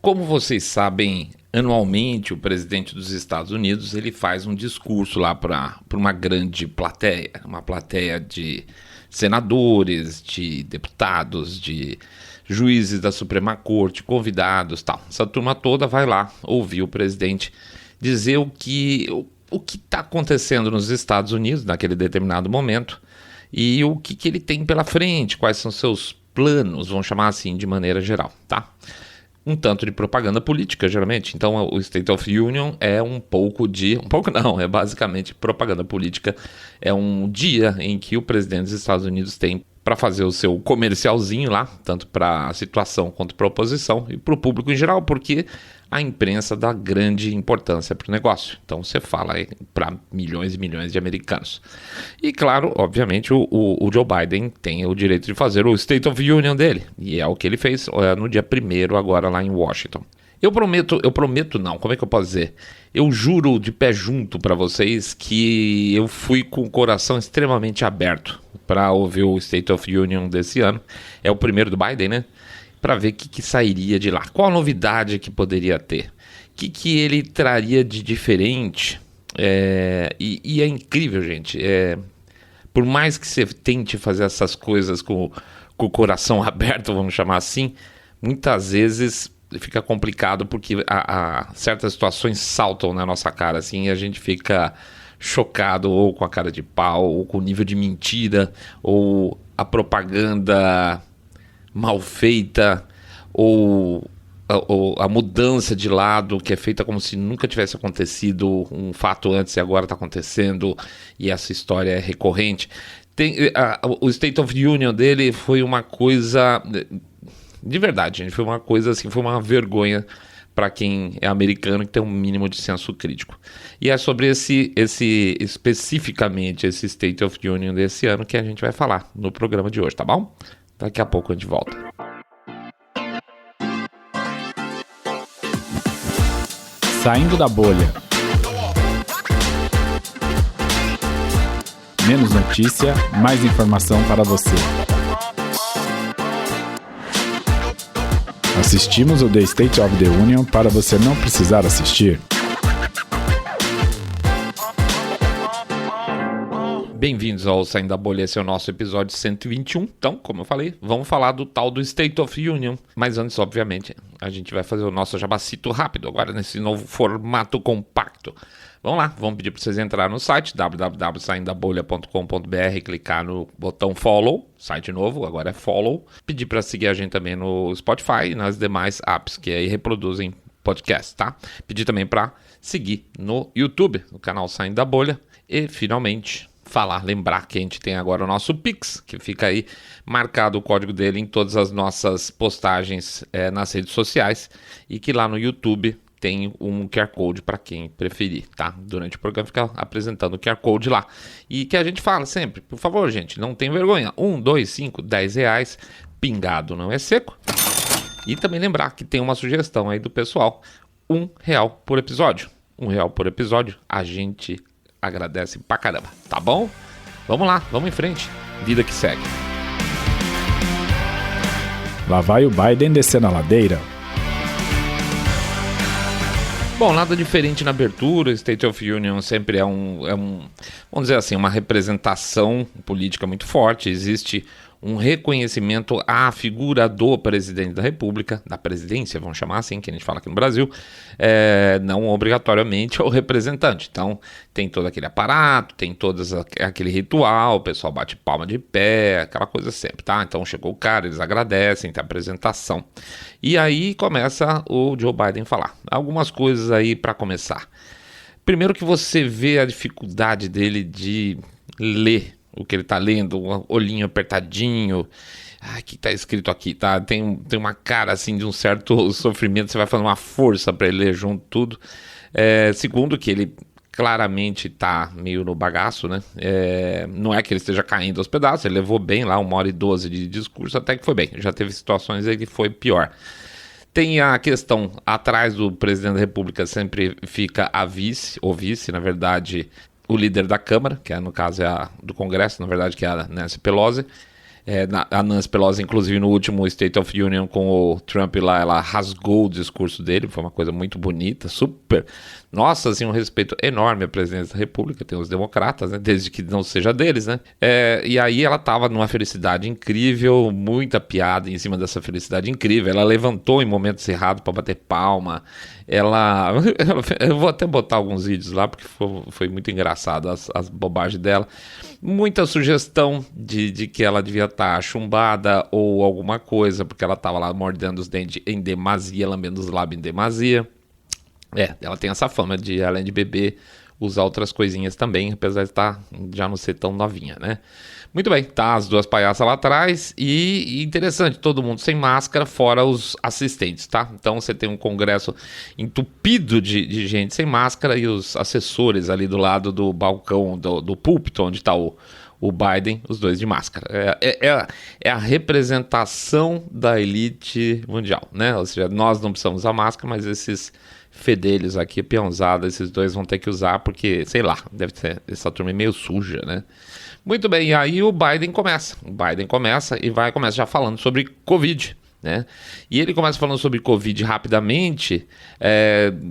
Como vocês sabem, anualmente o presidente dos Estados Unidos ele faz um discurso lá para uma grande plateia, uma plateia de senadores, de deputados, de juízes da Suprema Corte, convidados, tal. Essa turma toda vai lá ouvir o presidente dizer o que está acontecendo nos Estados Unidos naquele determinado momento e o que ele tem pela frente, quais são seus planos, vamos chamar assim de maneira geral, tá? Um tanto de propaganda política, geralmente. Então, o State of the Union é é basicamente propaganda política. É um dia em que o presidente dos Estados Unidos tem para fazer o seu comercialzinho lá, tanto para a situação quanto para a oposição e para o público em geral, porque a imprensa dá grande importância para o negócio. Então, você fala para milhões e milhões de americanos. E, claro, obviamente, o Joe Biden tem o direito de fazer o State of the Union dele. E é o que ele fez no dia 1º, agora lá em Washington. Eu prometo não, como é que eu posso dizer? Eu juro de pé junto para vocês que eu fui com o coração extremamente aberto para ouvir o State of the Union desse ano. É o primeiro do Biden, né? Para ver o que sairia de lá. Qual a novidade que poderia ter? O que ele traria de diferente? E é incrível, gente. Por mais que você tente fazer essas coisas com o coração aberto, vamos chamar assim, muitas vezes fica complicado porque certas situações saltam na nossa cara assim, e a gente fica chocado ou com a cara de pau, ou com o nível de mentira, ou a propaganda mal feita, ou a mudança de lado que é feita como se nunca tivesse acontecido um fato antes e agora está acontecendo, e essa história é recorrente. O State of the Union dele foi uma coisa de verdade, gente, foi uma coisa assim, foi uma vergonha para quem é americano e tem um mínimo de senso crítico. E é sobre especificamente esse State of the Union desse ano que a gente vai falar no programa de hoje, tá bom? Daqui a pouco a gente volta. Saindo da bolha. Menos notícia, mais informação para você. Assistimos o The State of the Union para você não precisar assistir. Bem-vindos ao Saindo da Bolha, esse é o nosso episódio 121. Então, como eu falei, vamos falar do tal do State of the Union. Mas antes, obviamente, a gente vai fazer o nosso jabacito rápido, agora nesse novo formato compacto. Vamos lá, vamos pedir para vocês entrarem no site www.saindabolha.com.br, clicar no botão follow, site novo, agora é follow. Pedir para seguir a gente também no Spotify e nas demais apps que aí reproduzem podcast, tá? Pedir também para seguir no YouTube, no canal Saindo da Bolha. E, finalmente, lembrar que a gente tem agora o nosso Pix, que fica aí marcado o código dele em todas as nossas postagens nas redes sociais, e que lá no YouTube tem um QR Code para quem preferir, tá? Durante o programa fica apresentando o QR Code lá. E que a gente fala sempre, por favor, gente, não tem vergonha. 1, 2, 5, 10 reais, pingado não é seco. E também lembrar que tem uma sugestão aí do pessoal, R$1 por episódio. R$1 por episódio, a gente agradece pra caramba, tá bom? Vamos lá, vamos em frente. Vida que segue. Lá vai o Biden descer na ladeira. Bom, nada diferente na abertura. O State of the Union sempre é vamos dizer assim, uma representação política muito forte. Existe um reconhecimento à figura do presidente da República, da presidência, vamos chamar assim, que a gente fala aqui no Brasil, não obrigatoriamente ao representante. Então, tem todo aquele aparato, tem todo aquele ritual, o pessoal bate palma de pé, aquela coisa sempre, tá? Então, chegou o cara, eles agradecem, tem a apresentação. E aí começa o Joe Biden falar. Algumas coisas aí para começar. Primeiro que você vê a dificuldade dele de ler o que ele tá lendo, um olhinho apertadinho. O que tá escrito aqui, tá? Tem uma cara assim de um certo sofrimento, você vai fazendo uma força para ele ler junto tudo. Segundo, que ele claramente tá meio no bagaço, né? Não é que ele esteja caindo aos pedaços, ele levou bem lá 1h12 de discurso, até que foi bem. Já teve situações aí que foi pior. Tem a questão, atrás do presidente da República sempre fica a vice, na verdade, o líder da Câmara, que no caso é a do Congresso, na verdade, que é a Nancy Pelosi. A Nancy Pelosi, inclusive, no último State of Union com o Trump lá, ela rasgou o discurso dele, foi uma coisa muito bonita, super. Nossa, assim, um respeito enorme à presidência da República, tem os democratas, né? Desde que não seja deles, né? E aí ela tava numa felicidade incrível, muita piada em cima dessa felicidade incrível. Ela levantou em momentos errados para bater palma. Eu vou até botar alguns vídeos lá, porque foi muito engraçado as bobagens dela. Muita sugestão de que ela devia estar chumbada ou alguma coisa, porque ela estava lá mordendo os dentes em demasia, lambendo os lábios em demasia. Ela tem essa fama de, além de beber, usar outras coisinhas também, apesar de já não ser tão novinha, né? Muito bem, tá as duas palhaças lá atrás e interessante, todo mundo sem máscara, fora os assistentes, tá? Então você tem um congresso entupido de gente sem máscara e os assessores ali do lado do balcão, do púlpito, onde tá o Biden, os dois de máscara. É a representação da elite mundial, né? Ou seja, nós não precisamos usar máscara, mas esses fedelhos aqui, peãozada, esses dois vão ter que usar porque, sei lá, deve ser, essa turma é meio suja, né? Muito bem, e aí o Biden começa e vai começar já falando sobre Covid, né? E ele começa falando sobre Covid rapidamente,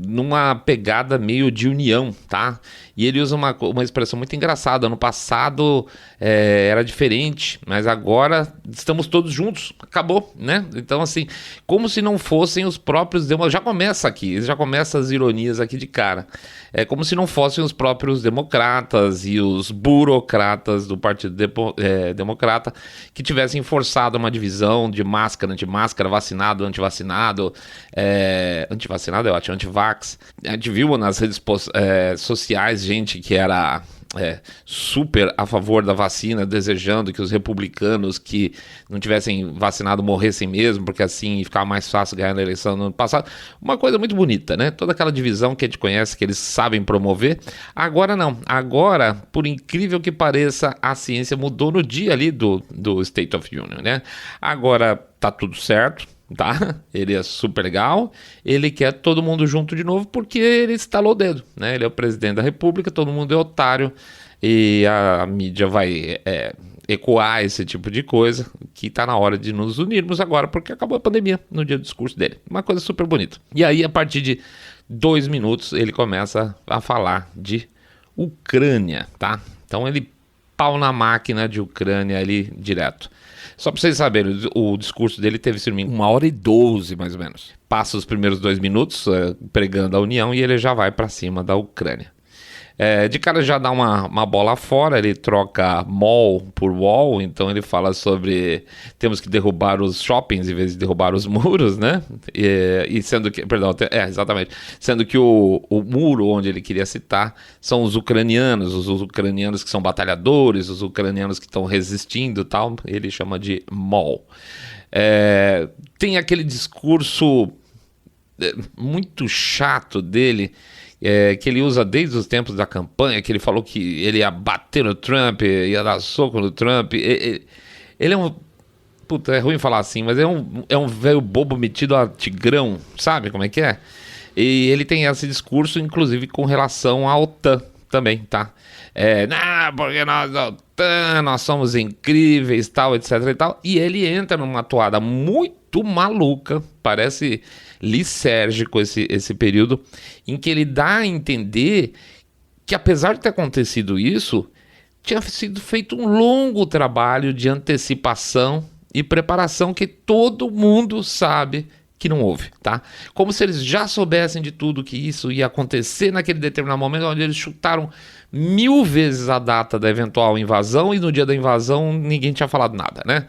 numa pegada meio de união, tá? E ele usa uma expressão muito engraçada. Ano passado era diferente, mas agora estamos todos juntos, acabou, né? Então, assim, como se não fossem os próprios democratas. Já começa aqui, já começa as ironias aqui de cara. É como se não fossem os próprios democratas e os burocratas do Partido Democrata que tivessem forçado uma divisão de máscara, anti-máscara, vacinado, antivacinado. Antivacinado é ótimo, anti-vax. A gente viu nas redes sociais gente que era super a favor da vacina, desejando que os republicanos que não tivessem vacinado morressem mesmo, porque assim ficava mais fácil ganhar na eleição no ano passado. Uma coisa muito bonita, né? Toda aquela divisão que a gente conhece, que eles sabem promover. Agora não. Agora, por incrível que pareça, a ciência mudou no dia ali do State of Union, né? Agora tá tudo certo. Tá? Ele é super legal, ele quer todo mundo junto de novo porque ele estalou o dedo, né? Ele é o presidente da república, todo mundo é otário e a mídia vai ecoar esse tipo de coisa, que tá na hora de nos unirmos agora porque acabou a pandemia no dia do discurso dele, uma coisa super bonita. E aí a partir de 2 minutos ele começa a falar de Ucrânia, tá? Então ele pau na máquina de Ucrânia ali direto. Só para vocês saberem, o discurso dele teve, se não me engano, 1h12 mais ou menos. Passa os primeiros 2 minutos pregando a união e ele já vai para cima da Ucrânia. De cara já dá uma bola fora, ele troca mall por wall, então ele fala sobre temos que derrubar os shoppings em vez de derrubar os muros, né? E sendo que, perdão, exatamente, sendo que o muro onde ele queria citar são os ucranianos que são batalhadores, os ucranianos que estão resistindo e tal, ele chama de mall. Tem aquele discurso muito chato dele, que ele usa desde os tempos da campanha, que ele falou que ele ia bater no Trump, ia dar soco no Trump. Ele é um... Puta, é ruim falar assim, mas é um velho bobo metido a tigrão, sabe como é que é? E ele tem esse discurso, inclusive, com relação à OTAN também, tá? Porque nós somos incríveis, tal, etc e tal. E ele entra numa toada muito maluca, parece lisérgico esse período, em que ele dá a entender que, apesar de ter acontecido isso, tinha sido feito um longo trabalho de antecipação e preparação que todo mundo sabe que não houve, tá? Como se eles já soubessem de tudo que isso ia acontecer naquele determinado momento, onde eles chutaram 1000 vezes a data da eventual invasão e no dia da invasão ninguém tinha falado nada, né?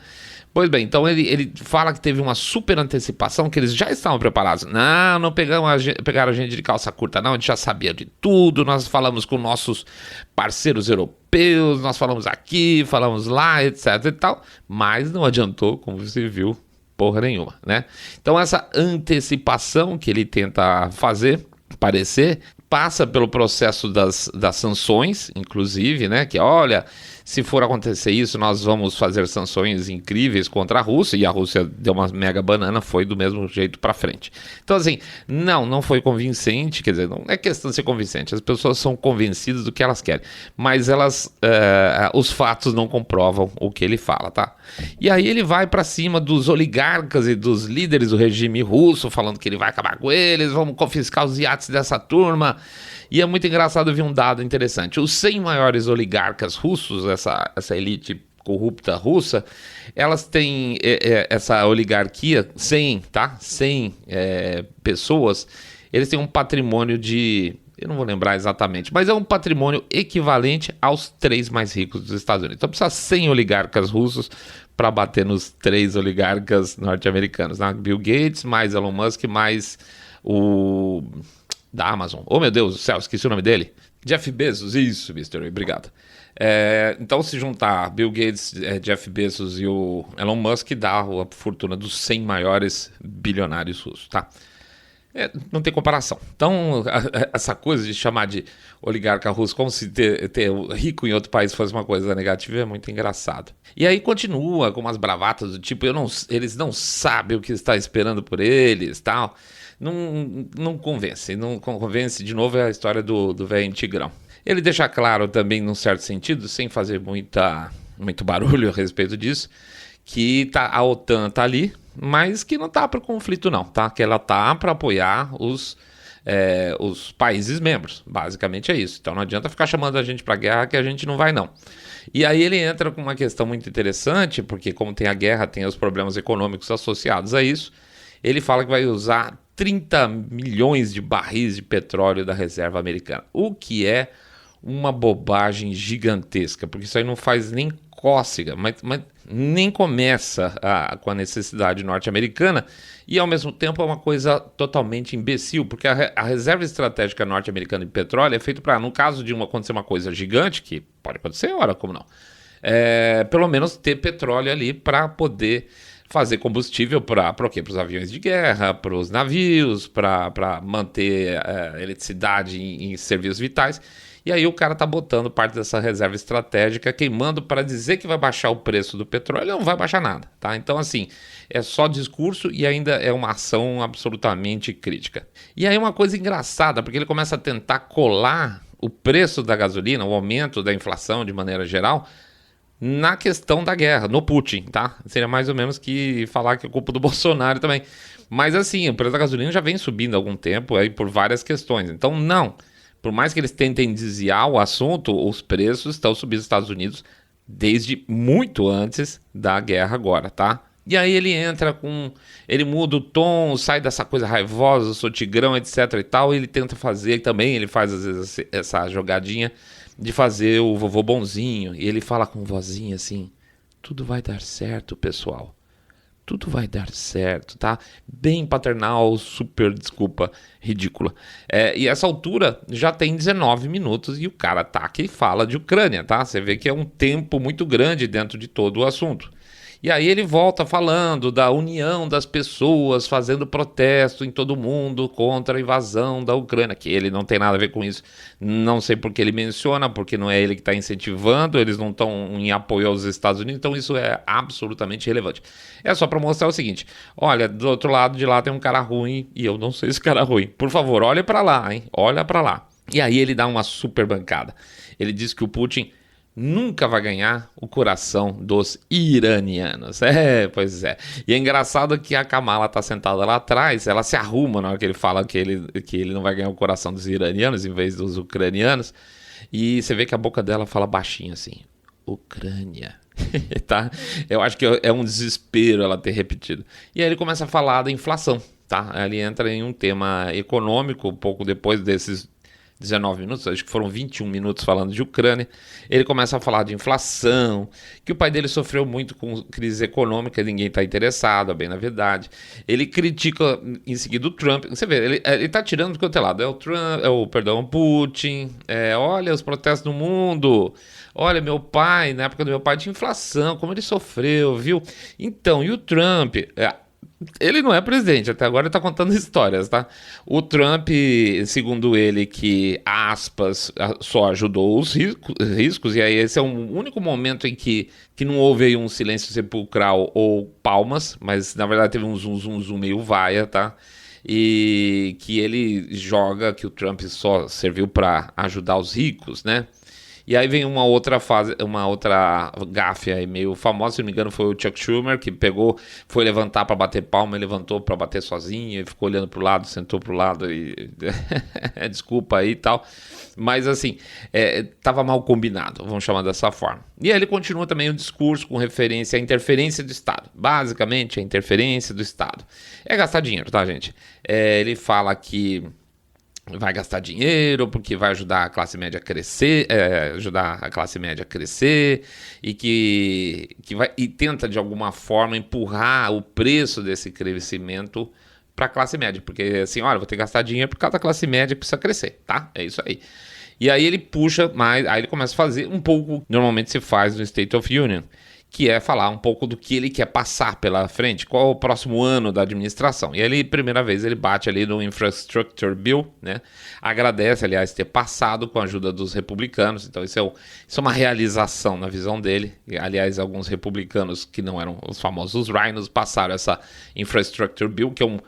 Pois bem, então ele fala que teve uma super antecipação, que eles já estavam preparados. Não pegaram a gente de calça curta, não, a gente já sabia de tudo, nós falamos com nossos parceiros europeus, nós falamos aqui, falamos lá, etc e tal, mas não adiantou, como você viu, porra nenhuma, né? Então essa antecipação que ele tenta parecer, passa pelo processo das sanções, inclusive, né? Que olha, se for acontecer isso, nós vamos fazer sanções incríveis contra a Rússia, e a Rússia deu uma mega banana, foi do mesmo jeito para frente. Então, assim, não foi convincente, quer dizer, não é questão de ser convincente, as pessoas são convencidas do que elas querem, mas os fatos não comprovam o que ele fala, tá? E aí ele vai para cima dos oligarcas e dos líderes do regime russo, falando que ele vai acabar com eles, vamos confiscar os iates dessa turma. E é muito engraçado ver um dado interessante. Os 100 maiores oligarcas russos, essa elite corrupta russa, elas têm essa oligarquia, 100 pessoas, eles têm um patrimônio eu não vou lembrar exatamente, mas é um patrimônio equivalente aos 3 mais ricos dos Estados Unidos. Então precisa 100 oligarcas russos para bater nos 3 oligarcas norte-americanos, né? Bill Gates, mais Elon Musk, mais o da Amazon. Oh, meu Deus do céu, esqueci o nome dele. Jeff Bezos, isso, Mr. Obrigado. Então, se juntar Bill Gates, Jeff Bezos e o Elon Musk, dá a fortuna dos 100 maiores bilionários russos, tá? Não tem comparação. Então, essa coisa de chamar de oligarca russo como se ter rico em outro país fosse uma coisa negativa é muito engraçado. E aí continua com umas bravatas do tipo, eles não sabem o que está esperando por eles, tal. Não convence, de novo, é a história do velho Tigrão. Ele deixa claro também, num certo sentido, sem fazer muito barulho a respeito disso, que a OTAN está ali, mas que não está para o conflito não, tá? Que ela está para apoiar os países membros, basicamente é isso. Então não adianta ficar chamando a gente para guerra que a gente não vai não. E aí ele entra com uma questão muito interessante, porque como tem a guerra, tem os problemas econômicos associados a isso, ele fala que vai usar 30 milhões de barris de petróleo da reserva americana, o que é uma bobagem gigantesca, porque isso aí não faz nem cócega, mas nem começa com a necessidade norte-americana, e ao mesmo tempo é uma coisa totalmente imbecil, porque a reserva estratégica norte-americana de petróleo é feita para, no caso de acontecer uma coisa gigante, que pode acontecer, ora, como não, pelo menos ter petróleo ali para poder fazer combustível para quê? Para os aviões de guerra, para os navios, para manter eletricidade em serviços vitais. E aí o cara tá botando parte dessa reserva estratégica, queimando para dizer que vai baixar o preço do petróleo, não vai baixar nada, tá? Então, assim, é só discurso e ainda é uma ação absolutamente crítica. E aí uma coisa engraçada, porque ele começa a tentar colar o preço da gasolina, o aumento da inflação de maneira geral, na questão da guerra, no Putin, tá? Seria mais ou menos que falar que é culpa do Bolsonaro também. Mas assim, o preço da gasolina já vem subindo há algum tempo aí por várias questões. Então, não. Por mais que eles tentem desviar o assunto, os preços estão subindo nos Estados Unidos desde muito antes da guerra agora, tá? E aí ele muda o tom, sai dessa coisa raivosa, sou tigrão, etc e tal, e ele tenta fazer também, ele faz às vezes essa jogadinha de fazer o vovô bonzinho, e ele fala com vozinha assim, tudo vai dar certo, pessoal. Tudo vai dar certo, tá? Bem paternal, super, desculpa, ridícula. E essa altura já tem 19 minutos e o cara tá que fala de Ucrânia, tá? Você vê que é um tempo muito grande dentro de todo o assunto. E aí ele volta falando da união das pessoas, fazendo protesto em todo mundo contra a invasão da Ucrânia, que ele não tem nada a ver com isso. Não sei por que ele menciona, porque não é ele que está incentivando, eles não estão em apoio aos Estados Unidos, então isso é absolutamente irrelevante. É só para mostrar o seguinte, olha, do outro lado de lá tem um cara ruim, e eu não sei esse cara ruim. Por favor, olha para lá, hein? Olha para lá. E aí ele dá uma super bancada. Ele diz que o Putin nunca vai ganhar o coração dos iranianos. Pois é. E é engraçado que a Kamala tá sentada lá atrás, ela se arruma na hora que ele fala que ele não vai ganhar o coração dos iranianos em vez dos ucranianos. E você vê que a boca dela fala baixinho assim, Ucrânia. Tá? Eu acho que é um desespero ela ter repetido. E aí ele começa a falar da inflação, tá? Ele entra em um tema econômico, um pouco depois desses 19 minutos, acho que foram 21 minutos falando de Ucrânia. Ele começa a falar de inflação, que o pai dele sofreu muito com crise econômica, ninguém está interessado, é bem na verdade. Ele critica em seguida o Trump. Você vê, ele tá tirando do quanto é lado. É o Trump, o Putin, olha os protestos no mundo, olha meu pai, na época do meu pai tinha inflação, como ele sofreu, viu? Então, e o Trump? Ele não é presidente, até agora ele tá contando histórias, tá? O Trump, segundo ele, que, aspas, só ajudou os riscos, e aí esse é o único momento em que não houve aí um silêncio sepulcral ou palmas, mas na verdade teve um zoom meio vaia, tá? E que ele joga que o Trump só serviu para ajudar os ricos, né? E aí vem uma outra fase, uma outra gafe aí meio famosa, se não me engano, foi o Chuck Schumer, que pegou, foi levantar para bater palma, ele levantou para bater sozinho, e ficou olhando pro lado, sentou pro lado e desculpa aí e tal. Mas assim, tava mal combinado, vamos chamar dessa forma. E aí ele continua também o discurso com referência à interferência do Estado. Basicamente, a interferência do Estado. É gastar dinheiro, tá, gente? Ele fala que vai gastar dinheiro porque vai ajudar a classe média a crescer, e que vai, e tenta de alguma forma empurrar o preço desse crescimento para a classe média, porque assim, olha, vou ter que gastar dinheiro por causa da classe média que precisa crescer, tá? É isso aí. E aí ele puxa mais, aí ele começa a fazer um pouco, normalmente se faz no State of Union, que é falar um pouco do que ele quer passar pela frente, qual é o próximo ano da administração. E ele, primeira vez, ele bate ali no Infrastructure Bill, né? Agradece, aliás, ter passado com a ajuda dos republicanos. Então isso é uma realização na visão dele. E, aliás, alguns republicanos que não eram os famosos rhinos passaram essa Infrastructure Bill, que é um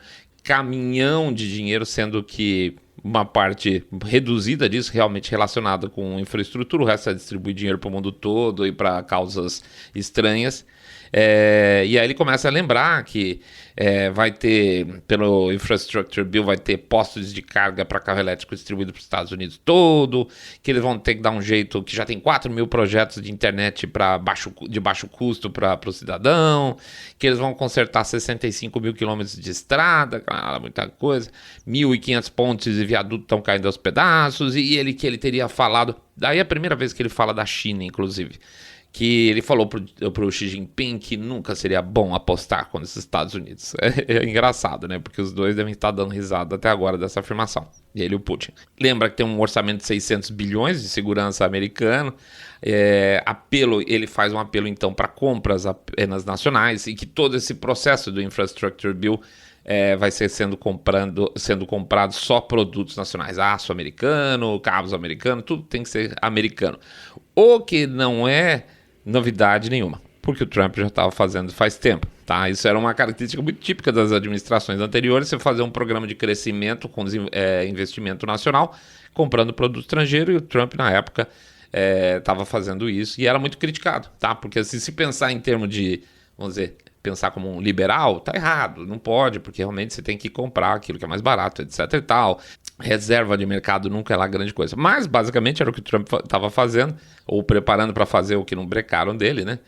caminhão de dinheiro, sendo que uma parte reduzida disso realmente relacionada com infraestrutura, o resto é distribuir dinheiro para o mundo todo e para causas estranhas. E aí ele começa a lembrar que vai ter, pelo Infrastructure Bill, vai ter postos de carga para carro elétrico distribuído para os Estados Unidos todo, que eles vão ter que dar um jeito, que já tem 4 mil projetos de internet de baixo custo para o cidadão, que eles vão consertar 65 mil quilômetros de estrada, muita coisa, 1.500 pontes e viadutos estão caindo aos pedaços, e ele teria falado, daí é a primeira vez que ele fala da China, inclusive, que ele falou pro Xi Jinping que nunca seria bom apostar com os Estados Unidos. É engraçado, né? Porque os dois devem estar dando risada até agora dessa afirmação. E ele e o Putin. Lembra que tem um orçamento de 600 bilhões de segurança americano. Ele faz um apelo, então, para compras apenas nacionais e que todo esse processo do Infrastructure Bill vai ser sendo comprado só produtos nacionais. Aço americano, cabos americanos, tudo tem que ser americano. O que não é novidade nenhuma, porque o Trump já estava fazendo faz tempo, tá? Isso era uma característica muito típica das administrações anteriores, você fazer um programa de crescimento com investimento nacional, comprando produto estrangeiro, e o Trump, na época, estava fazendo isso, e era muito criticado, tá? Porque assim, se pensar em termos de, vamos dizer, pensar como um liberal, tá errado, não pode, porque realmente você tem que comprar aquilo que é mais barato, etc e tal. Reserva de mercado nunca é lá grande coisa. Mas, basicamente, era o que o Trump estava fazendo, ou preparando para fazer o que não brecaram dele, né?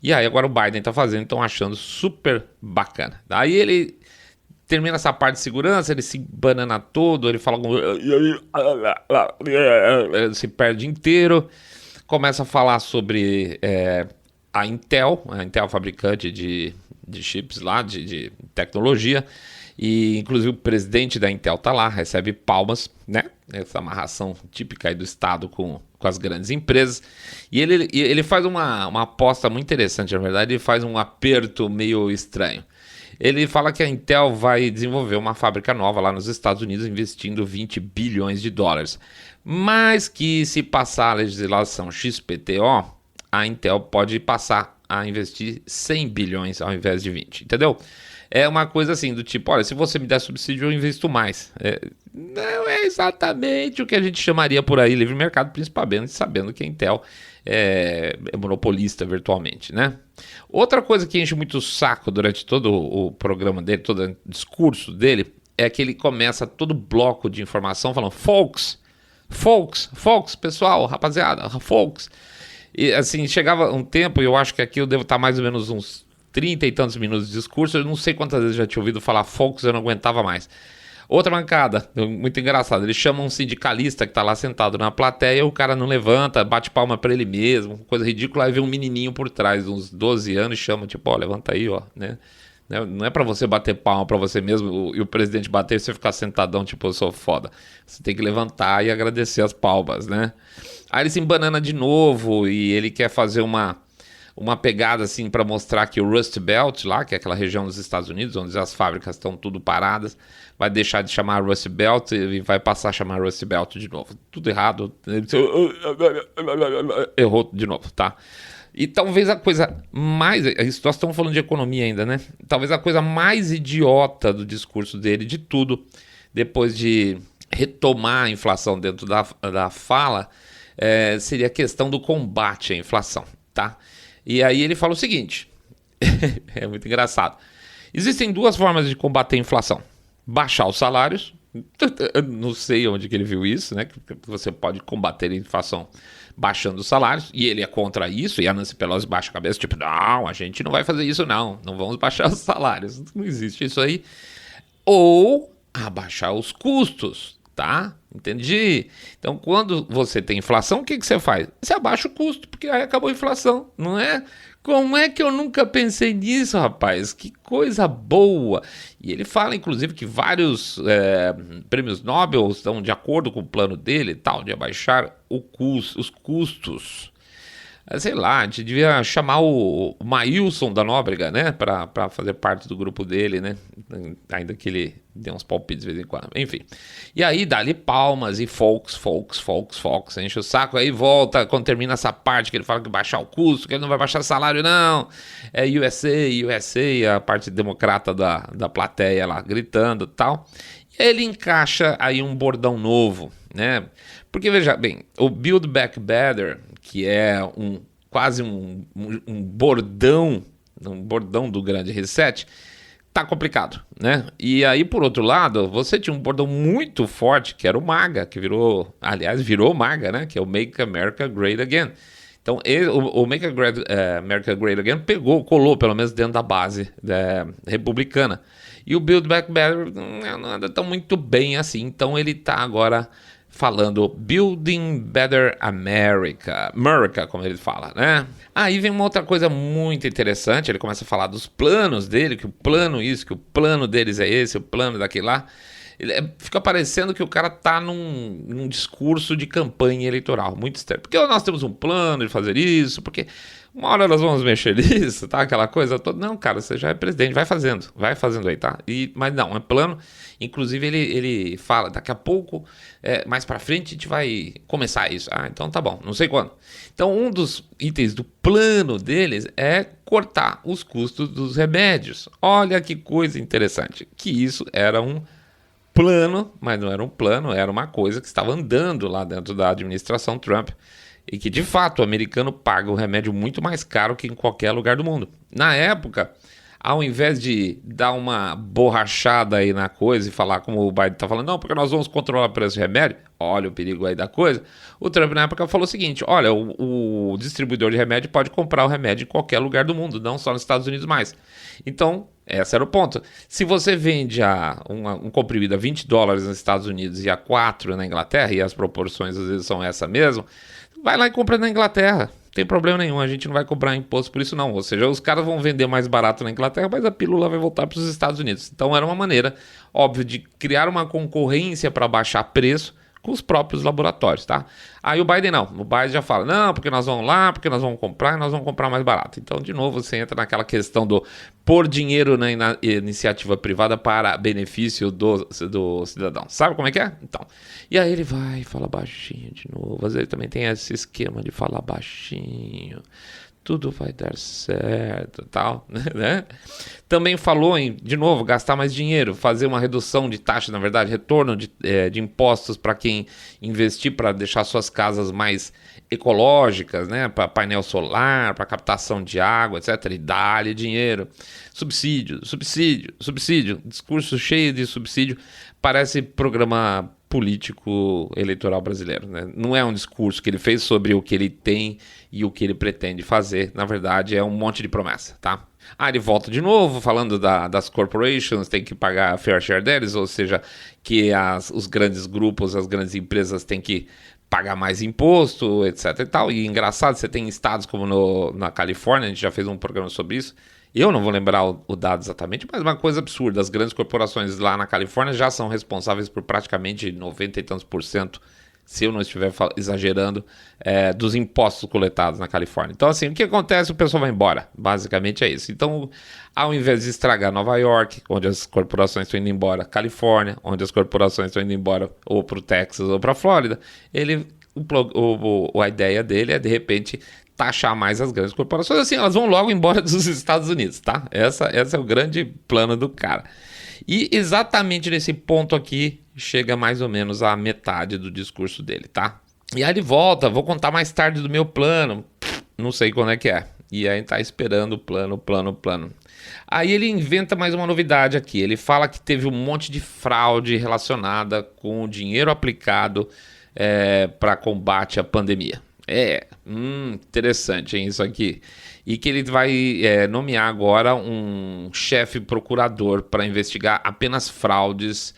E aí agora o Biden está fazendo, então achando super bacana. Aí ele termina essa parte de segurança, ele se banana todo, ele fala se perde inteiro, começa a falar sobre a Intel fabricante de chips lá, de tecnologia, e inclusive o presidente da Intel tá lá, recebe palmas, né? Essa amarração típica aí do Estado com as grandes empresas. E ele faz uma aposta muito interessante, na verdade, ele faz um aperto meio estranho. Ele fala que a Intel vai desenvolver uma fábrica nova lá nos Estados Unidos, investindo 20 bilhões de dólares. Mas que se passar a legislação XPTO, a Intel pode passar a investir 100 bilhões ao invés de 20, entendeu? É uma coisa assim, do tipo, olha, se você me der subsídio, eu investo mais. Não é exatamente o que a gente chamaria por aí livre mercado, principalmente sabendo que a Intel é monopolista virtualmente, né? Outra coisa que enche muito o saco durante todo o programa dele, todo o discurso dele, é que ele começa todo bloco de informação falando folks, pessoal, rapaziada, folks. E assim, chegava um tempo, e eu acho que aqui eu devo estar mais ou menos uns 30 e tantos minutos de discurso, eu não sei quantas vezes eu já tinha ouvido falar folks, eu não aguentava mais. Outra mancada, muito engraçado, ele chama um sindicalista que tá lá sentado na plateia, o cara não levanta, bate palma pra ele mesmo, coisa ridícula, aí vem um menininho por trás, uns 12 anos, e chama, tipo, ó, levanta aí, ó, né? Não é pra você bater palma pra você mesmo e o presidente bater e você ficar sentadão, tipo, eu sou foda. Você tem que levantar e agradecer as palmas, né? Aí ele se embanana de novo e ele quer fazer uma uma pegada assim para mostrar que o Rust Belt lá, que é aquela região dos Estados Unidos, onde as fábricas estão tudo paradas, vai deixar de chamar Rust Belt e vai passar a chamar Rust Belt de novo. Tudo errado. Errou de novo, tá? E talvez a coisa mais... Nós estamos falando de economia ainda, né? Talvez a coisa mais idiota do discurso dele, de tudo, depois de retomar a inflação dentro da fala, seria a questão do combate à inflação, tá? E aí ele fala o seguinte, é muito engraçado. Existem duas formas de combater a inflação. Baixar os salários, eu não sei onde que ele viu isso, né? Que você pode combater a inflação baixando os salários, e ele é contra isso, e a Nancy Pelosi baixa a cabeça, tipo, não, a gente não vai fazer isso não vamos baixar os salários, não existe isso aí. Ou abaixar os custos, tá? Entendi? Então, quando você tem inflação, o que você faz? Você abaixa o custo, porque aí acabou a inflação, não é? Como é que eu nunca pensei nisso, rapaz? Que coisa boa! E ele fala, inclusive, que vários prêmios Nobel estão de acordo com o plano dele e tal, de abaixar os custos. Sei lá, a gente devia chamar o Maílson da Nóbrega, né? Pra fazer parte do grupo dele, né? Ainda que ele dê uns palpites de vez em quando. Enfim. E aí dá-lhe palmas e folks, enche o saco. Aí volta, quando termina essa parte que ele fala que baixar o custo, que ele não vai baixar salário, não. É USA, a parte democrata da plateia lá, gritando e tal. E aí ele encaixa aí um bordão novo, né? Porque, veja bem, o Build Back Better, que é quase um bordão do grande reset, tá complicado, né? E aí, por outro lado, você tinha um bordão muito forte, que era o MAGA, que virou MAGA, né? Que é o Make America Great Again. Então, o Make America Great Again colou pelo menos dentro da base republicana. E o Build Back Better não anda tão muito bem assim, então ele tá agora falando Building Better America, como ele fala, né? Aí vem uma outra coisa muito interessante, ele começa a falar dos planos dele, que o plano isso, que o plano deles é esse, o plano daquele lá. Fica parecendo que o cara tá num discurso de campanha eleitoral, muito estranho. Porque nós temos um plano de fazer isso, porque uma hora nós vamos mexer nisso, tá? Aquela coisa toda. Não, cara, você já é presidente, vai fazendo aí, tá? Mas não, é plano. Inclusive ele fala, daqui a pouco, mais pra frente a gente vai começar isso. Ah, então tá bom, não sei quando. Então um dos itens do plano deles é cortar os custos dos remédios. Olha que coisa interessante, que isso era um plano, mas não era um plano, era uma coisa que estava andando lá dentro da administração Trump e que de fato o americano paga o remédio muito mais caro que em qualquer lugar do mundo. Na época, ao invés de dar uma borrachada aí na coisa e falar como o Biden está falando, não, porque nós vamos controlar o preço do remédio, olha o perigo aí da coisa, o Trump na época falou o seguinte, olha, o distribuidor de remédio pode comprar o remédio em qualquer lugar do mundo, não só nos Estados Unidos mais. Então, esse era o ponto. Se você vende um comprimido a $20 nos Estados Unidos e a 4 na Inglaterra, e as proporções às vezes são essa mesmo, vai lá e compra na Inglaterra. Não tem problema nenhum, a gente não vai cobrar imposto por isso não. Ou seja, os caras vão vender mais barato na Inglaterra, mas a pílula vai voltar para os Estados Unidos. Então era uma maneira, óbvio, de criar uma concorrência para baixar preço com os próprios laboratórios, tá? Aí o Biden não, o Biden já fala, não, porque nós vamos lá, porque nós vamos comprar e nós vamos comprar mais barato. Então, de novo, você entra naquela questão do pôr dinheiro na iniciativa privada para benefício do cidadão. Sabe como é que é? Então, e aí ele vai e fala baixinho de novo, às vezes ele também tem esse esquema de falar baixinho, tudo vai dar certo, tal, né? Também falou em, de novo, gastar mais dinheiro, fazer uma redução de taxa, na verdade, retorno de impostos para quem investir, para deixar suas casas mais ecológicas, né? Para painel solar, para captação de água, etc. E dá-lhe dinheiro. Subsídio, discurso cheio de subsídio, parece programa político eleitoral brasileiro, né? Não é um discurso que ele fez sobre o que ele tem e o que ele pretende fazer, na verdade é um monte de promessa, tá? Ele volta de novo falando das corporations, tem que pagar a fair share deles, ou seja, que os grandes grupos, as grandes empresas têm que pagar mais imposto, etc e tal. E engraçado, você tem estados como na Califórnia, a gente já fez um programa sobre isso. Eu não vou lembrar o dado exatamente, mas uma coisa absurda, as grandes corporações lá na Califórnia já são responsáveis por praticamente 90 e tantos %, se eu não estiver exagerando, dos impostos coletados na Califórnia. Então, assim, o que acontece? O pessoal vai embora. Basicamente é isso. Então, ao invés de estragar Nova York, onde as corporações estão indo embora, Califórnia, onde as corporações estão indo embora, ou para o Texas ou para a Flórida, a ideia dele é, de repente, taxar mais as grandes corporações. Assim, elas vão logo embora dos Estados Unidos, tá? Esse é o grande plano do cara. E exatamente nesse ponto aqui, chega mais ou menos a metade do discurso dele, tá? E aí ele volta, vou contar mais tarde do meu plano, não sei quando é que é. E aí tá esperando o plano. Aí ele inventa mais uma novidade aqui, ele fala que teve um monte de fraude relacionada com o dinheiro aplicado para combate à pandemia. Interessante, hein, isso aqui. E que ele vai nomear agora um chefe procurador para investigar apenas fraudes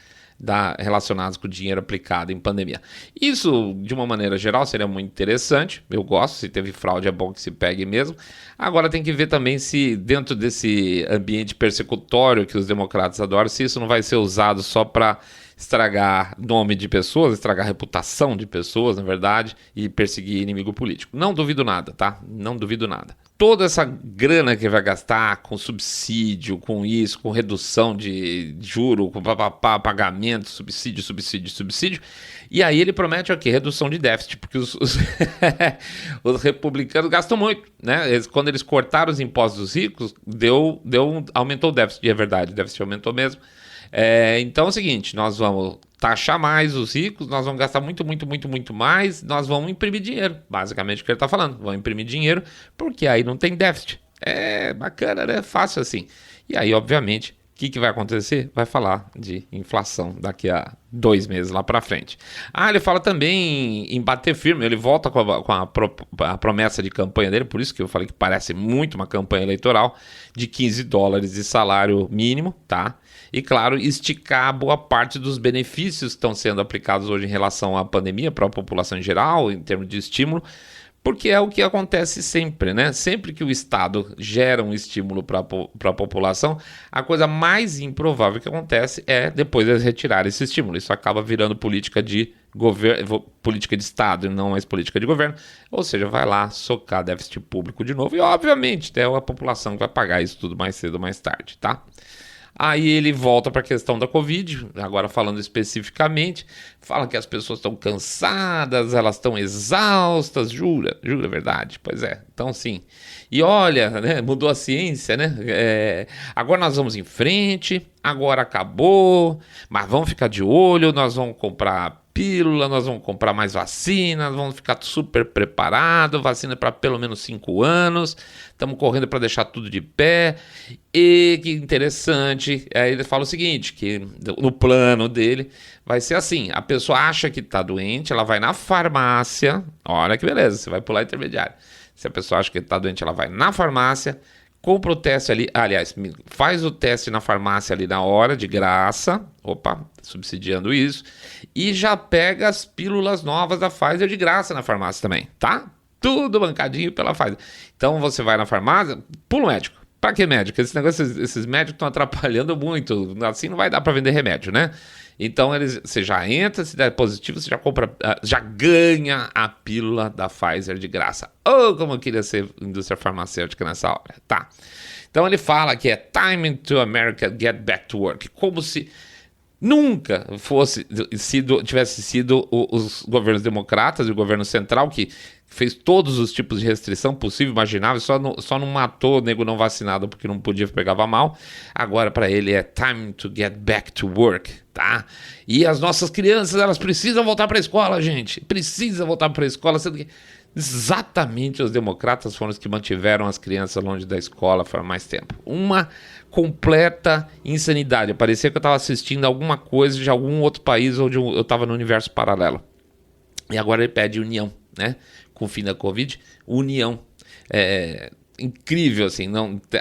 relacionadas com o dinheiro aplicado em pandemia. Isso, de uma maneira geral, seria muito interessante. Eu gosto, se teve fraude é bom que se pegue mesmo. Agora tem que ver também se dentro desse ambiente persecutório que os democratas adoram, se isso não vai ser usado só para estragar nome de pessoas, estragar reputação de pessoas, na verdade, e perseguir inimigo político. Não duvido nada, tá? Não duvido nada. Toda essa grana que vai gastar com subsídio, com isso, com redução de juro, com pagamento, subsídio. E aí ele promete o quê? Redução de déficit, porque os republicanos gastam muito, né? Quando eles cortaram os impostos dos ricos, aumentou o déficit, e é verdade, o déficit aumentou mesmo. Então é o seguinte, nós vamos taxar mais os ricos, nós vamos gastar muito mais, nós vamos imprimir dinheiro, basicamente o que ele está falando, vamos imprimir dinheiro, porque aí não tem déficit. É bacana, né? Fácil assim. E aí, obviamente, o que vai acontecer? Vai falar de inflação daqui a 2 meses lá para frente. Ele fala também em bater firme, ele volta com a promessa de campanha dele, por isso que eu falei que parece muito uma campanha eleitoral, de $15 de salário mínimo, tá? E, claro, esticar boa parte dos benefícios que estão sendo aplicados hoje em relação à pandemia para a população em geral, em termos de estímulo, porque é o que acontece sempre, né? Sempre que o Estado gera um estímulo para a população, a coisa mais improvável que acontece é depois eles retirarem esse estímulo. Isso acaba virando política de Estado e não mais política de governo. Ou seja, vai lá socar déficit público de novo. E, obviamente, é a população que vai pagar isso tudo mais cedo ou mais tarde, tá? Aí ele volta para a questão da Covid, agora falando especificamente, fala que as pessoas estão cansadas, elas estão exaustas, jura verdade? Pois é, então sim. E olha, né, mudou a ciência, né? Agora nós vamos em frente, agora acabou, mas vamos ficar de olho, nós vamos comprar pílula, nós vamos comprar mais vacinas, vamos ficar super preparados, vacina para pelo menos 5 anos, estamos correndo para deixar tudo de pé. E que interessante, aí ele fala o seguinte, que no plano dele vai ser assim, a pessoa acha que está doente, ela vai na farmácia, olha que beleza, você vai pular intermediário. Se a pessoa acha que está doente, ela vai na farmácia, compra o teste ali, aliás, faz o teste na farmácia ali na hora, de graça, subsidiando isso, e já pega as pílulas novas da Pfizer de graça na farmácia também, tá? Tudo bancadinho pela Pfizer. Então você vai na farmácia, pula o médico. Pra que médico? Esses médicos estão atrapalhando muito, assim não vai dar para vender remédio, né? Então você já entra, se der positivo, você já compra, já ganha a pílula da Pfizer de graça. Como eu queria ser indústria farmacêutica nessa hora, tá? Então ele fala que é time to America get back to work, como se nunca tivesse sido os governos democratas e o governo central que fez todos os tipos de restrição possível, imaginável, só não matou o nego não vacinado porque não podia, pegava mal. Agora para ele é time to get back to work, tá? E as nossas crianças, elas precisam voltar para a escola, gente. Precisa voltar para a escola, sendo que exatamente os democratas foram os que mantiveram as crianças longe da escola por mais tempo. Uma completa insanidade. Parecia que eu estava assistindo alguma coisa de algum outro país onde eu estava no universo paralelo. E agora ele pede união, né? Com o fim da Covid, união. Incrível, assim.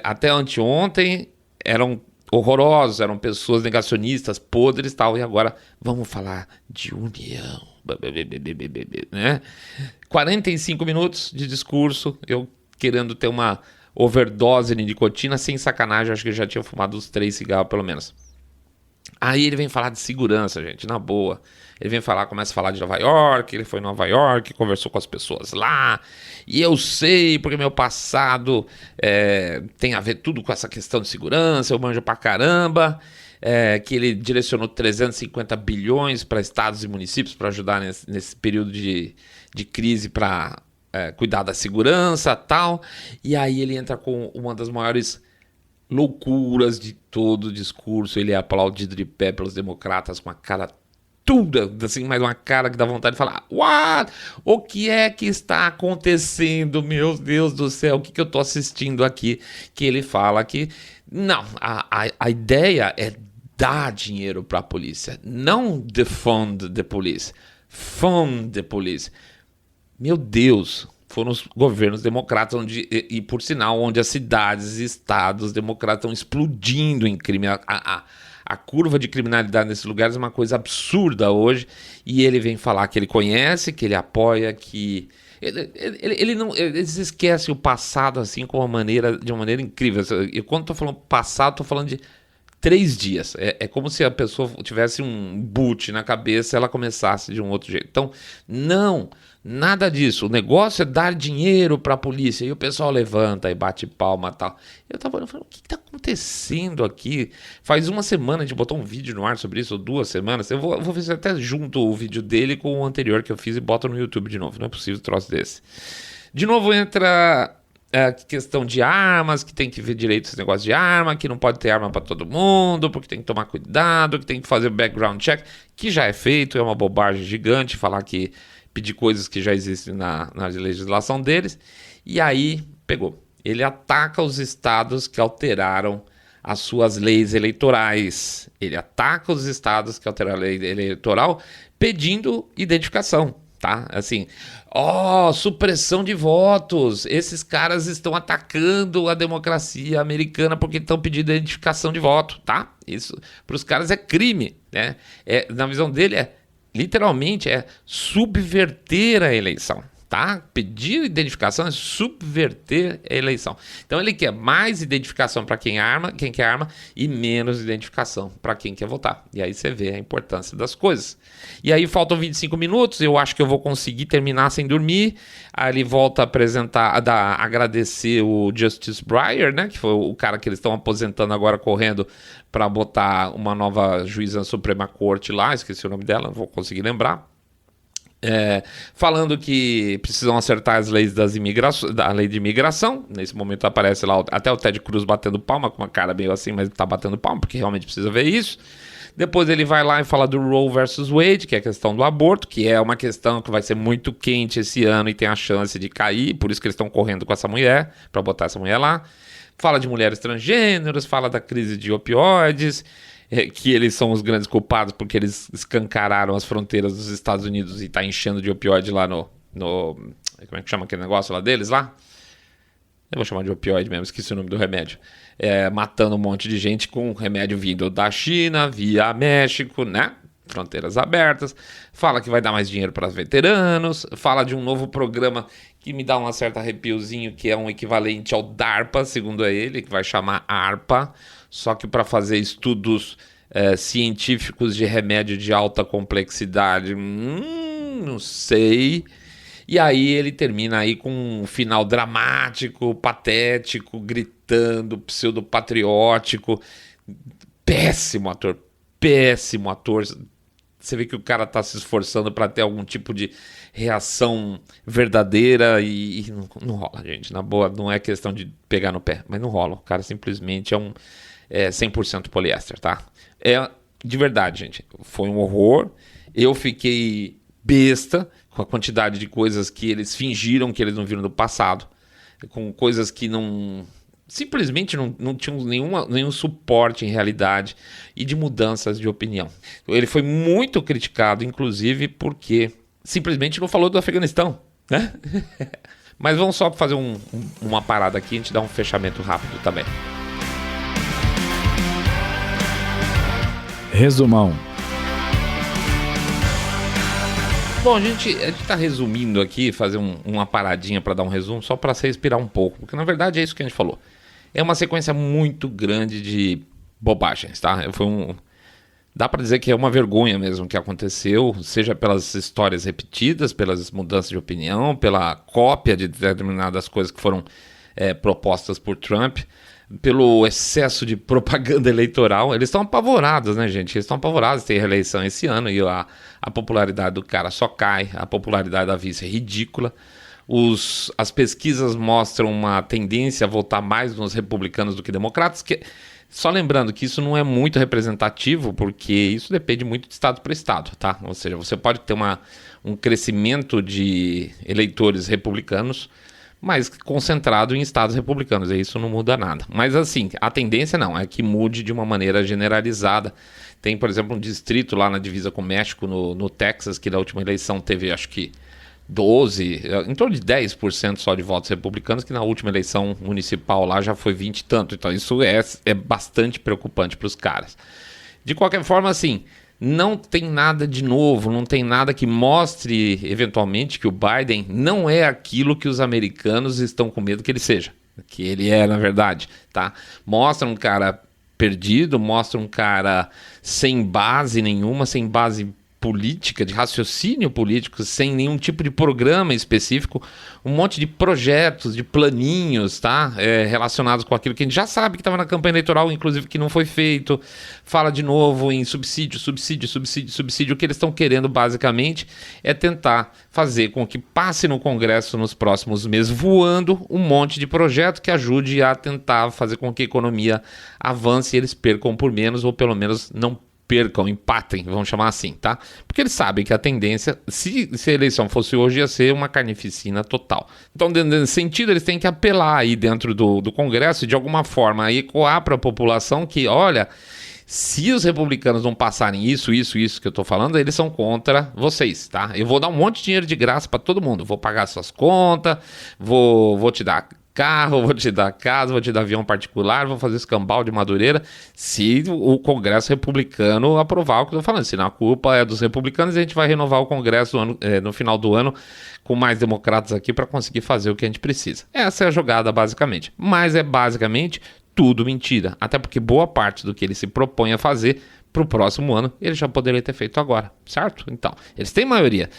Até anteontem eram horrorosos, eram pessoas negacionistas, podres e tal. E agora vamos falar de união. Né? 45 minutos de discurso, eu querendo ter uma overdose de nicotina, sem sacanagem, acho que eu já tinha fumado uns 3 cigarros pelo menos. Aí ele vem falar de segurança, gente, na boa. Ele vem falar, começa a falar de Nova York, ele foi em Nova York, conversou com as pessoas lá, e eu sei, porque meu passado tem a ver tudo com essa questão de segurança, eu manjo pra caramba, que ele direcionou 350 bilhões para estados e municípios para ajudar nesse período de crise para cuidar da segurança e tal, e aí ele entra com uma das maiores loucuras de todo o discurso, ele é aplaudido de pé pelos democratas com a cara toda, assim, mas uma cara que dá vontade de falar, what? O que é que está acontecendo, meu Deus do céu, o que eu estou assistindo aqui? Que ele fala que, não, a ideia é dar dinheiro para a polícia, não defund the police, fund the police. Meu Deus, foram os governos democratas, e por sinal, onde as cidades e estados democratas estão explodindo em crime. A curva de criminalidade nesses lugares é uma coisa absurda hoje, e ele vem falar que ele conhece, que ele apoia, que... Eles esquecem o passado assim de uma maneira incrível. E quando estou falando passado, estou falando de 3 dias. É como se a pessoa tivesse um boot na cabeça e ela começasse de um outro jeito. Então, não, nada disso. O negócio é dar dinheiro para a polícia. E o pessoal levanta e bate palma e tal. Eu tava olhando e falei, o que está acontecendo aqui? Faz uma semana a gente botou um vídeo no ar sobre isso, ou 2 semanas. Eu vou ver se até junto o vídeo dele com o anterior que eu fiz e boto no YouTube de novo. Não é possível um troço desse. De novo entra... questão de armas, que tem que ver direito esse negócio de arma, que não pode ter arma para todo mundo, porque tem que tomar cuidado, que tem que fazer background check, que já é feito, é uma bobagem gigante falar que pedir coisas que já existem na legislação deles. E aí, pegou. Ele ataca os estados que alteraram as suas leis eleitorais. Ele ataca os estados que alteraram a lei eleitoral pedindo identificação. Tá? Assim, supressão de votos. Esses caras estão atacando a democracia americana porque estão pedindo identificação de voto, tá? Isso para os caras é crime, né? Na visão dele literalmente subverter a eleição, tá? Pedir identificação é subverter a eleição. Então ele quer mais identificação para quem quer arma e menos identificação para quem quer votar. E aí você vê a importância das coisas. E aí faltam 25 minutos, eu acho que eu vou conseguir terminar sem dormir. Aí ele volta a agradecer o Justice Breyer, né? Que foi o cara que eles estão aposentando agora, correndo para botar uma nova juíza na Suprema Corte lá, esqueci o nome dela, não vou conseguir lembrar. Falando que precisam acertar as leis da lei de imigração. Nesse momento aparece lá até o Ted Cruz batendo palma, com uma cara meio assim, mas ele tá batendo palma, porque realmente precisa ver isso. Depois ele vai lá e fala do Roe versus Wade, que é a questão do aborto, que é uma questão que vai ser muito quente esse ano e tem a chance de cair, por isso que eles estão correndo com essa mulher, para botar essa mulher lá. Fala de mulheres transgêneros, fala da crise de opioides, que eles são os grandes culpados porque eles escancararam as fronteiras dos Estados Unidos e tá enchendo de opioide lá no como é que chama aquele negócio lá deles lá? Eu vou chamar de opioide mesmo, esqueci o nome do remédio. Matando um monte de gente com remédio vindo da China, via México, né? Fronteiras abertas. Fala que vai dar mais dinheiro para os veteranos. Fala de um novo programa que me dá um certo arrepiozinho, que é um equivalente ao DARPA, segundo ele, que vai chamar ARPA, só que para fazer estudos científicos de remédio de alta complexidade. Não sei. E aí ele termina aí com um final dramático, patético, gritando, pseudo-patriótico. Péssimo ator. Você vê que o cara tá se esforçando para ter algum tipo de reação verdadeira e não rola, gente. Na boa, não é questão de pegar no pé, mas não rola. O cara simplesmente é 100% poliéster, tá? De verdade, gente. Foi um horror. Eu fiquei besta com a quantidade de coisas que eles fingiram que eles não viram do passado, com coisas que simplesmente não tinham nenhum suporte em realidade e de mudanças de opinião. Ele foi muito criticado, inclusive, porque simplesmente não falou do Afeganistão, né? Mas vamos só fazer uma parada aqui e a gente dá um fechamento rápido também. Resumão. Bom, a gente tá resumindo aqui, fazer uma paradinha para dar um resumo, só para você respirar um pouco, porque na verdade é isso que a gente falou. É uma sequência muito grande de bobagens, tá? Dá para dizer que é uma vergonha mesmo que aconteceu, seja pelas histórias repetidas, pelas mudanças de opinião, pela cópia de determinadas coisas que foram propostas por Trump, pelo excesso de propaganda eleitoral. Eles estão apavorados, né, gente? Eles estão apavorados de ter reeleição esse ano e a popularidade do cara só cai, a popularidade da vice é ridícula. As pesquisas mostram uma tendência a votar mais nos republicanos do que democratas, só lembrando que isso não é muito representativo, porque isso depende muito de estado para estado, tá? Ou seja, você pode ter um crescimento de eleitores republicanos, mas concentrado em estados republicanos, e isso não muda nada. Mas assim, a tendência não, é que mude de uma maneira generalizada. Tem, por exemplo, um distrito lá na divisa com o México, no Texas, que na última eleição teve, acho que, 12, em torno de 10% só de votos republicanos, que na última eleição municipal lá já foi 20 e tanto. Então isso é bastante preocupante para os caras. De qualquer forma, assim, não tem nada de novo, não tem nada que mostre, eventualmente, que o Biden não é aquilo que os americanos estão com medo que ele seja. Que ele é, na verdade, tá? Mostra um cara perdido, mostra um cara sem base nenhuma, sem base política, de raciocínio político, sem nenhum tipo de programa específico, um monte de projetos, de planinhos, tá? Relacionados com aquilo que a gente já sabe que estava na campanha eleitoral, inclusive que não foi feito. Fala de novo em subsídio. O que eles estão querendo basicamente é tentar fazer com que passe no Congresso nos próximos meses, voando um monte de projeto que ajude a tentar fazer com que a economia avance e eles percam por menos, ou pelo menos não percam, empatem, vamos chamar assim, tá? Porque eles sabem que a tendência, se a eleição fosse hoje, ia ser uma carnificina total. Então, nesse sentido, eles têm que apelar aí dentro do Congresso e, de alguma forma, aí ecoar para a população que, olha, se os republicanos não passarem isso que eu estou falando, eles são contra vocês, tá? Eu vou dar um monte de dinheiro de graça para todo mundo, vou pagar suas contas, vou te dar carro, vou te dar casa, vou te dar avião particular, vou fazer escambau de Madureira, se o Congresso republicano aprovar o que eu estou falando. Se não, a culpa é dos republicanos, a gente vai renovar o Congresso no final do ano com mais democratas aqui para conseguir fazer o que a gente precisa. Essa é a jogada, basicamente. Mas é basicamente tudo mentira. Até porque boa parte do que ele se propõe a fazer para o próximo ano, ele já poderia ter feito agora, certo? Então, eles têm maioria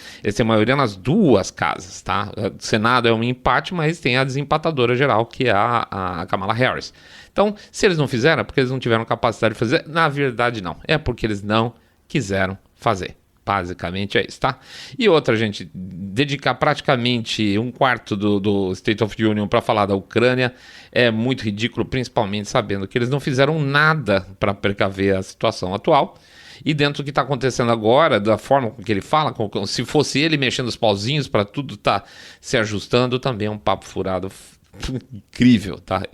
nas duas casas, tá? O Senado é um empate, mas tem a desempatadora geral, que é a Kamala Harris. Então, se eles não fizeram, é porque eles não tiveram capacidade de fazer. Na verdade, não. É porque eles não quiseram fazer. Basicamente é isso, tá? E outra, gente, dedicar praticamente um quarto do State of the Union para falar da Ucrânia é muito ridículo, principalmente sabendo que eles não fizeram nada para precaver a situação atual. E dentro do que está acontecendo agora, da forma com que ele fala, se fosse ele mexendo os pauzinhos para tudo tá se ajustando, também é um papo furado incrível, tá?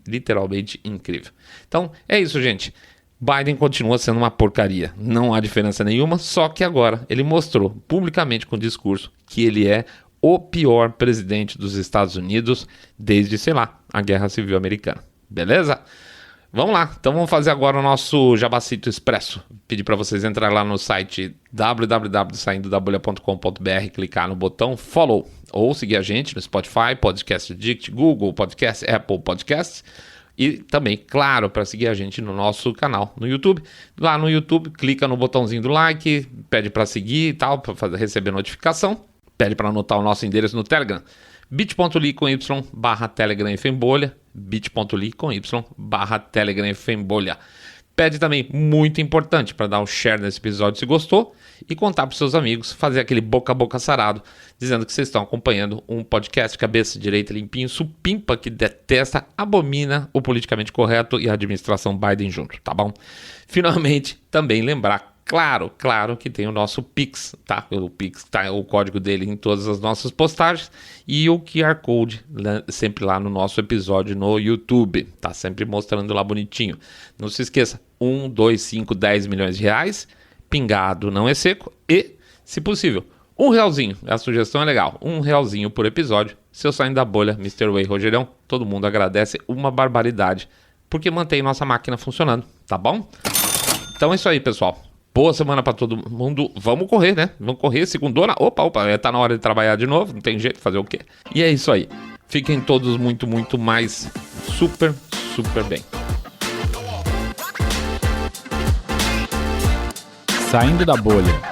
Literalmente incrível. Então, é isso, gente. Biden continua sendo uma porcaria, não há diferença nenhuma, só que agora ele mostrou publicamente com o discurso que ele é o pior presidente dos Estados Unidos desde, sei lá, a Guerra Civil Americana. Beleza? Vamos lá, então vamos fazer agora o nosso Jabacito Expresso. Pedir para vocês entrarem lá no site www.saindodabolha.com.br, clicar no botão follow ou seguir a gente no Spotify, Podcast Addict, Google Podcast, Apple Podcasts. E também, claro, para seguir a gente no nosso canal no YouTube. Lá no YouTube, clica no botãozinho do like, pede para seguir e tal, para receber notificação. Pede para anotar o nosso endereço no Telegram. bit.ly/Telegram Fembolha. bit.ly/Telegram Fembolha. Pede também, muito importante, para dar um share nesse episódio se gostou e contar para os seus amigos, fazer aquele boca a boca sarado, dizendo que vocês estão acompanhando um podcast cabeça direita, limpinho, supimpa, que detesta, abomina o politicamente correto e a administração Biden junto, tá bom? Finalmente, também lembrar, claro que tem o nosso Pix, tá? O Pix tá o código dele em todas as nossas postagens e o QR Code sempre lá no nosso episódio no YouTube, tá sempre mostrando lá bonitinho. Não se esqueça, 1, 2, 5, 10 milhões de reais, pingado não é seco e, se possível, R$1, a sugestão é legal, R$1 por episódio. Se eu sair da bolha, Mr. Way, Rogerão, todo mundo agradece uma barbaridade, porque mantém nossa máquina funcionando, tá bom? Então é isso aí, pessoal. Boa semana pra todo mundo. Vamos correr, né? Vamos correr, segundona. Opa, tá na hora de trabalhar de novo. Não tem jeito, fazer o quê? E é isso aí. Fiquem todos muito mais super bem. Saindo da Bolha.